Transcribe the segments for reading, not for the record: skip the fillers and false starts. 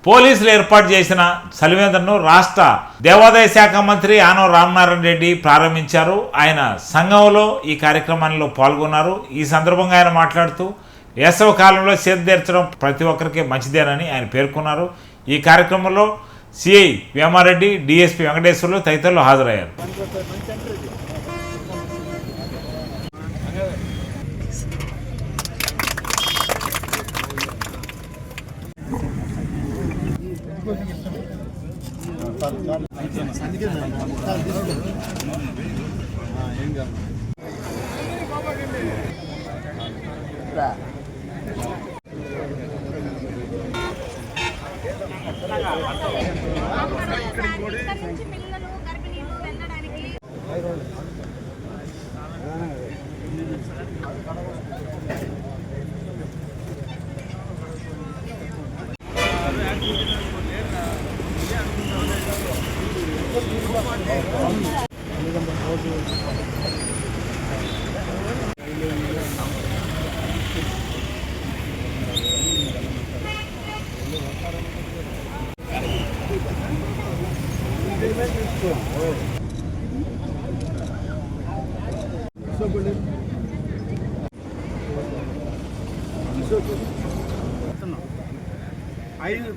పోలీసులు ఏర్పాటు చేసిన చలివేంద్రను రాష్ట్ర దేవాదాయ శాఖ మంత్రి ఆనం రామనారాయణ రెడ్డి ప్రారంభించారు. ఆయన సంఘంలో ఈ కార్యక్రమంలో పాల్గొన్నారు. ఈ సందర్భంగా ఆయన మాట్లాడుతూ వేసవి కాలంలో సేద తీర్చడం ప్రతి ఒక్కరికి మంచిదేనని ఆయన పేర్కొన్నారు. ఈ కార్యక్రమంలో సిఐ వేమారెడ్డి, డిఎస్పీ వెంకటేశ్వర్లు తదితరులు హాజరయ్యారు.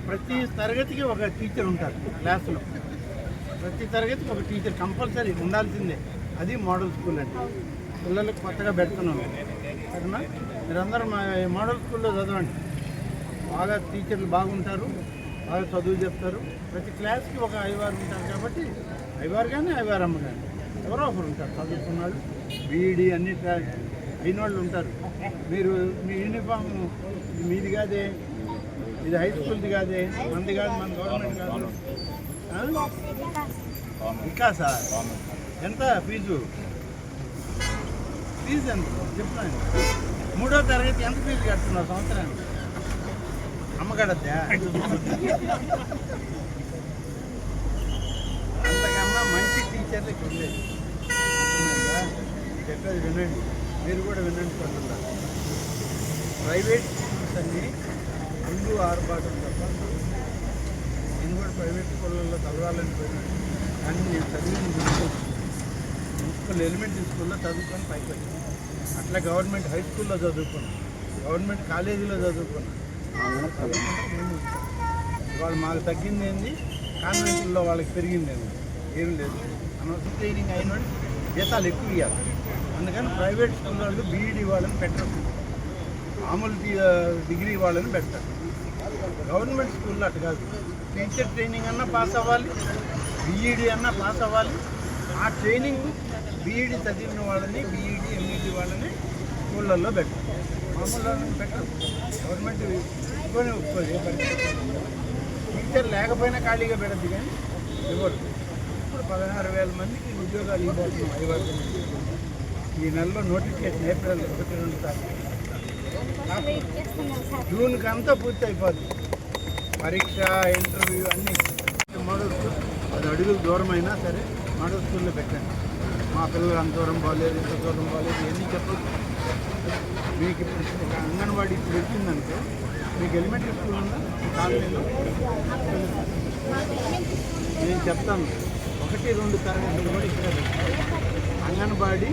ప్రతి తరగతికి ఒక టీచర్ ఉంటారు. క్లాసులో ప్రతి తరగతికి ఒక టీచర్ కంపల్సరీ ఉండాల్సిందే. అది మోడల్ స్కూల్ అంటే పిల్లలకు కొత్తగా పెడుతున్నాం. సరేనా? మీరందరూ మా మోడల్ స్కూల్లో చదవండి. బాగా టీచర్లు బాగుంటారు, బాగా చదువు చెప్తారు. ప్రతి క్లాస్కి ఒక ఐవారు ఉంటారు. కాబట్టి ఐవారు కానీ ఐవారమ్మ కానీ ఎవరో ఒకరు ఉంటారు చదువుకున్నాడు. బీఈడి అన్ని అయిన వాళ్ళు ఉంటారు. మీరు మీ యూనిఫామ్ మీది కాదే, ఇది హై స్కూల్ది కాదే, మనది కాదు, మన గవర్నమెంట్ కాదు. వికాసా ఎంత ఫీజు ఎంత చెప్తున్నాను. 3వ తరగతి ఎంత ఫీజు కడుతున్నారు సంవత్సరానికి? అమ్మగడద్దా? అంతకన్నా మంచి టీచర్లకి ఉండేది. చెప్పేది వినండి, మీరు కూడా వినండి. కొంత ప్రైవేట్ స్కూల్స్ అన్నీ ముందు ఆరుబాటు తప్ప నేను కూడా ప్రైవేట్ స్కూళ్ళల్లో చదవాలని పోయినాను. కానీ నేను చదివింది మున్సిపల్ ఎలిమెంటరీ స్కూల్లో చదువుకొని పైకి వచ్చాను. అట్లా గవర్నమెంట్ హై స్కూల్లో చదువుకున్నాను, గవర్నమెంట్ కాలేజీలో చదువుకున్నాను. వాళ్ళు మాకు తగ్గింది ఏంది, కాన్వెంట్లో వాళ్ళకి పెరిగింది ఏంది, ఏం లేదు. అనవసరం ట్రైనింగ్ అయిన వాళ్ళు జీతాలు ఎక్కువ ఇవ్వాలి. అందుకని ప్రైవేట్ స్కూల్ వాళ్ళు బీఈడి వాళ్ళని పెట్టరు, మామూలు డిగ్రీ వాళ్ళని పెట్టారు. గవర్నమెంట్ స్కూల్లో అటు కాదు. టీచర్ ట్రైనింగ్ అన్నా పాస్ అవ్వాలి, బీఈడి అన్నా పాస్ అవ్వాలి. ఆ ట్రైనింగ్ బీఈడి చదివిన వాళ్ళని, బీఈడి ఎంఈడి వాళ్ళని స్కూళ్ళల్లో పెట్టారు, మామూలు వాళ్ళని పెట్టరు. గవర్నమెంట్ ఒప్పుకోదు. టీచర్ లేకపోయినా ఖాళీగా పెడద్దు, కానీ ఇవ్వరు. ఇప్పుడు 16,000 మందికి ఉద్యోగాలు ఇవ్వబోతున్నాం. 5 ఈ నెలలో నోటిఫికేషన్ ఏప్రిల్ 1-2 తారీఖు. జూన్కి అంతా పూర్తి అయిపోతుంది. పరీక్ష, ఇంటర్వ్యూ అన్నీ. మోడల్ స్కూల్ 10 అడుగులు దూరం అయినా సరే మోడల్ స్కూల్లో పెట్టండి. మా పిల్లలు అంత దూరం బాగాలేదు, ఇంత దూరం బాగాలేదు, ఇవన్నీ చెప్పదు. మీకు ఇప్పుడు అంగన్వాడీ ఇప్పుడు వచ్చిందనుకో, మీకు ఎలిమెంటరీ స్కూల్ ఉందా కాలనీలో? నేను చెప్తాను, 1-2 తరగతులు కూడా ఇక్కడే పెట్టాను. అంగన్వాడీ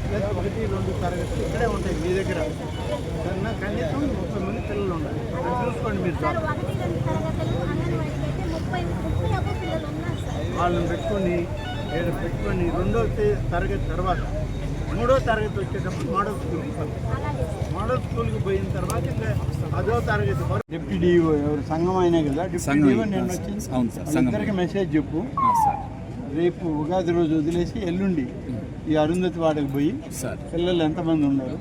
ప్లస్ 1-2 తరగతులు ఇక్కడే ఉంటాయి మీ దగ్గర. కనీసం 30 మంది పిల్లలు ఉండాలి. చూసుకోండి మీరు. వాళ్ళని పెట్టుకొని 2వ తరగతి తర్వాత 3వ తరగతి వచ్చేటప్పుడు మోడల్ స్కూల్కి పంపిస్తారు. మోడల్ స్కూల్కి పోయిన తర్వాత ఇంకా 10వ తరగతి డిప్యూటీ డిఓ ఎవరు సంఘం అయినా కదా, డిప్యూటీ డిఓ నేను వచ్చింది. ఇద్దరికి మెసేజ్ చెప్పు, రేపు ఉగాది రోజు వదిలేసి ఎల్లుండి ఈ అరుంధతి వాడకు పోయి పిల్లలు ఎంతమంది ఉన్నారు,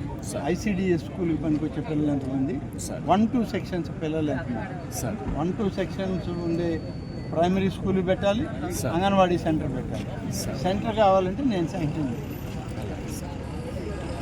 ఐసిడిఎస్ స్కూల్కి పనికొచ్చే పిల్లలు ఎంతమంది, 1-2 సెక్షన్స్ పిల్లలు ఎంతమంది, 1-2 సెక్షన్స్ ఉండే ప్రైమరీ స్కూల్ పెట్టాలి, అంగన్వాడీ సెంటర్ పెట్టాలి. సెంటర్ కావాలంటే నేను శాంక్షన్